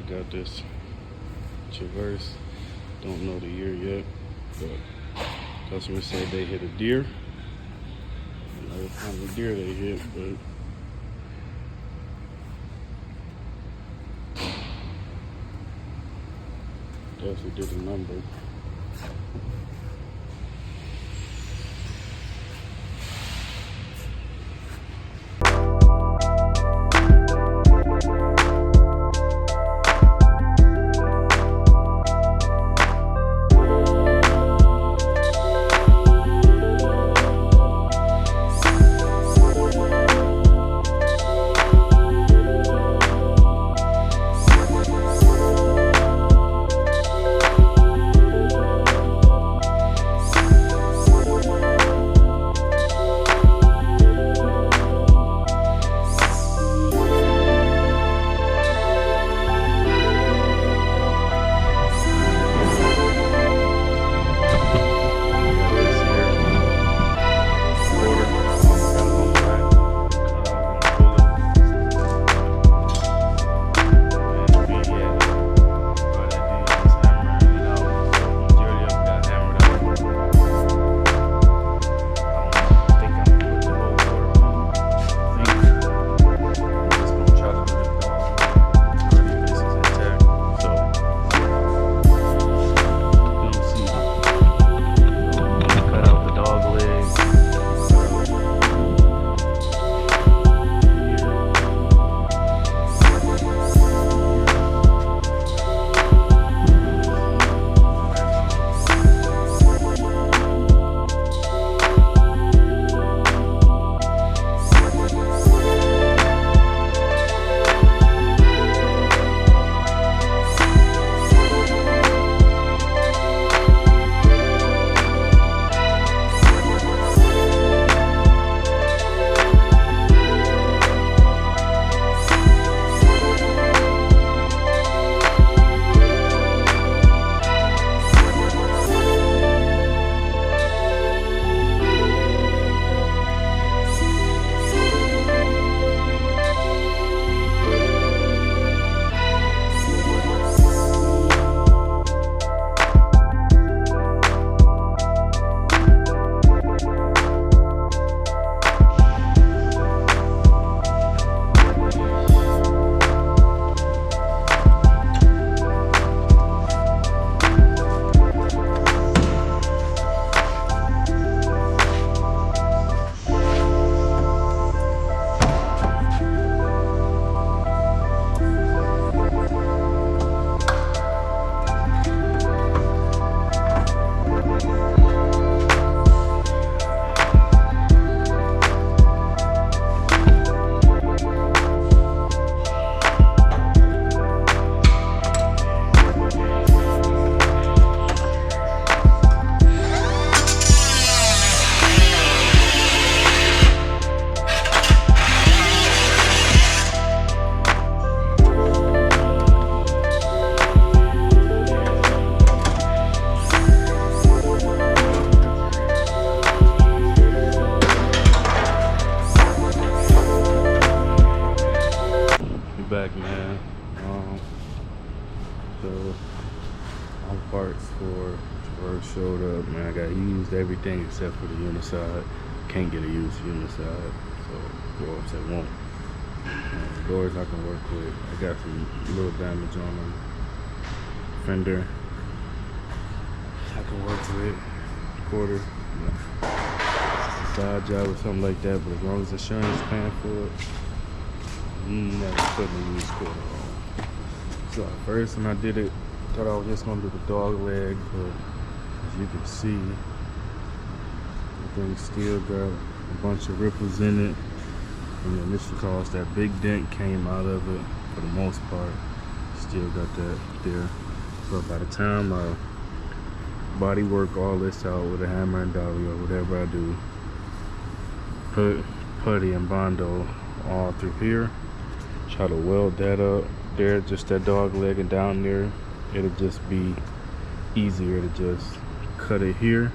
got this Traverse. Don't know the year yet, but customer said they hit a deer. I don't know what kind of deer they hit, but definitely did a number. Back, man. So all parts for Traverse showed up, man. I got used everything except for the uniside. Can't get a used uniside, so well, I won't. Doors I can work with. I got some little damage on them. Fender I can work with. Quarter, side job or something like that. But as long as insurance is paying for it, never putting a used quarter on. So at first when I did it, I thought I was just gonna do the dog leg, but as you can see, the thing still got a bunch of ripples in it. And then this because that big dent came out of it for the most part. Still got that there. So by the time I body work all this out with a hammer and dolly or whatever I do, put putty and bondo all through here, try to weld that up there, just that dog leg, and down there it'll just be easier to just cut it here,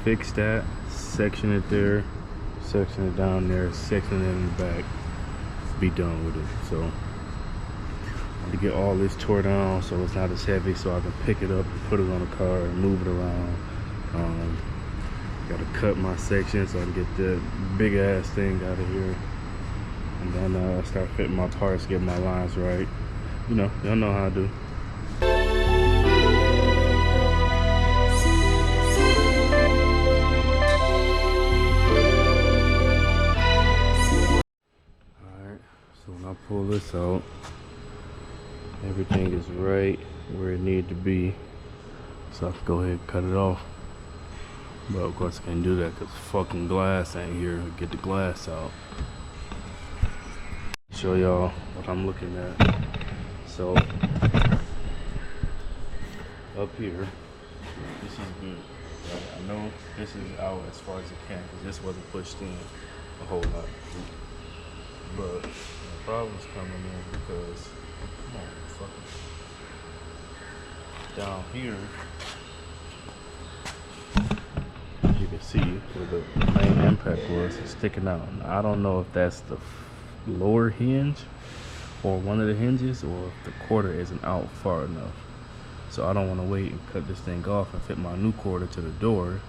fix that, section it there, section it down there, section it in the back, be done with it. So to get all this tore down so it's not as heavy, so I can pick it up and put it on the car and move it around. Gotta cut my section so I can get that big ass thing out of here, and then start fitting my parts, get my lines right. You know, y'all know how I do. Alright, so when I pull this out, everything is right where it needs to be, so I can go ahead and cut it off. But of course I can't do that because fucking glass ain't here. Get the glass out. Show y'all what I'm looking at. So up here, this is good. Right? I know this is out as far as it can because this wasn't pushed in a whole lot. But the problem's coming in because, come on, fucker. Down here, you can see where the main impact was sticking out. I don't know if that's the lower hinge or one of the hinges, or if the quarter isn't out far enough. So I don't want to wait and cut this thing off and fit my new quarter to the door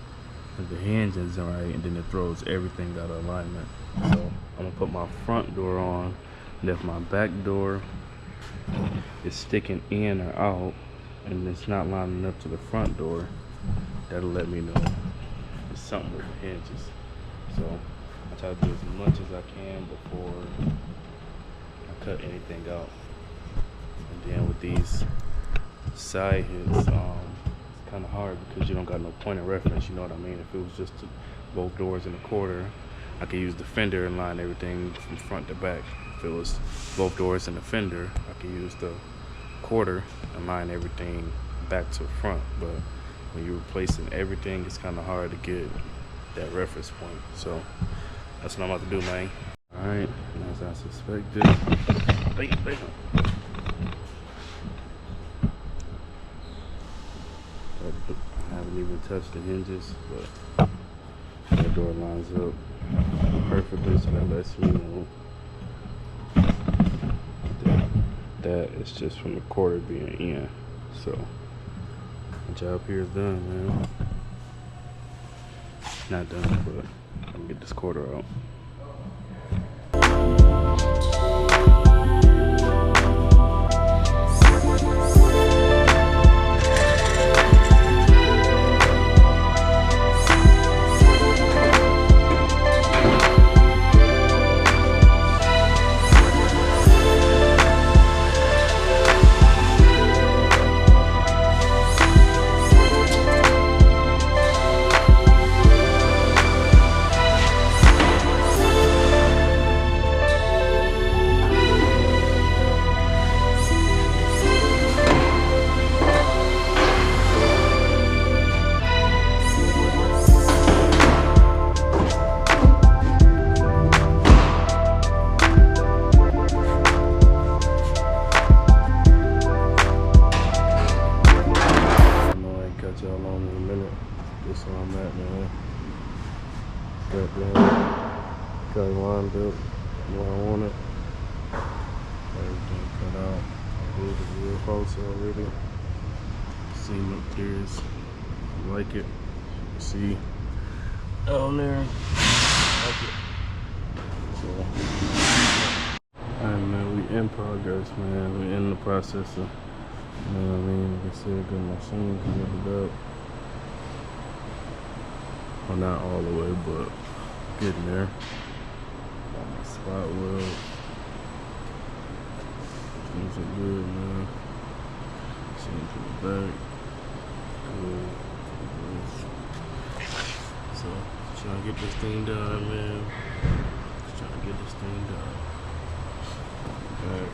if the hinge isn't right, and then it throws everything out of alignment. So I'm gonna put my front door on, and if my back door is sticking in or out and it's not lining up to the front door, that'll let me know it's something with the hinges. So I try to do as much as I can before I cut anything out. And then with these side hits, it's kind of hard because you don't got no point of reference, you know what I mean? If it was just both doors in the quarter, I could use the fender and line everything from front to back. If it was both doors in the fender, I could use the quarter and line everything back to front. But when you're replacing everything, it's kind of hard to get that reference point. So that's what I'm about to do, man. Alright, as I suspected. I haven't even touched the hinges, but that door lines up perfectly, so that lets me know that it's just from the quarter being in. So the job here is done, man. Not done, but I'm gonna get this quarter out. Got it lined up where I want it. Everything cut out. I did the real close already. Cement clears. You like it. You see down there. Like it. So, alright, man, we in progress, man. We in the process of, you know what I mean? Like I said, good machines lifted up. Well, not all the way, but getting there. Got my spot weld. Things are good, man. Same to the back. Good. So, trying to get this thing done, man. Just trying to get this thing done. Back.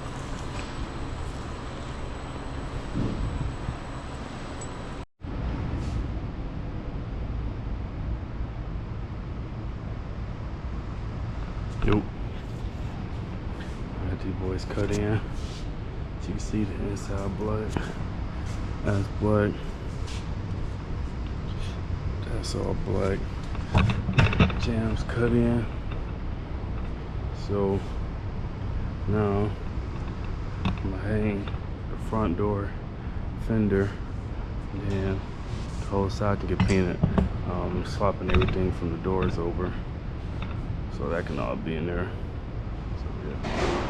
Nope. I got these boys cut in. As you can see, the inside black. That's black. That's all black. Jams cut in. So now I'm gonna hang the front door fender, and then the whole side can get painted. Swapping everything from the doors over, so that can all be in there. So yeah.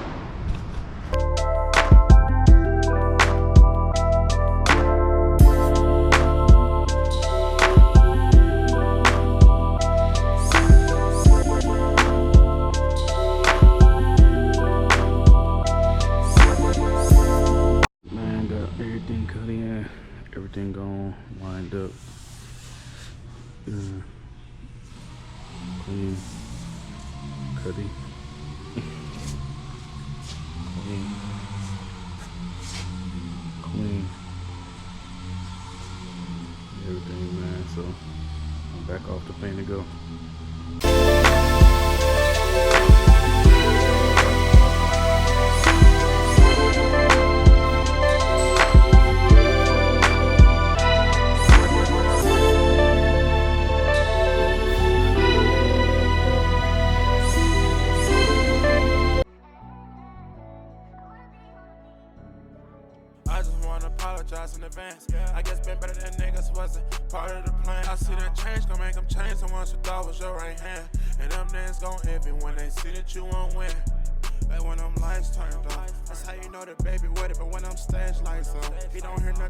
Everything cut in, everything gone, lined up, clean, cutty, clean, everything, man. So I'm back off the paint to go. I just wanna apologize in advance. I guess been better than niggas wasn't part of the plan. I see that change gon' make them change. The ones who thought was your right hand, and them niggas gon' envy when they see that you won't win. Like when them lights turned off, that's how you know that baby with it. But when them stage lights on, he don't hear nothing.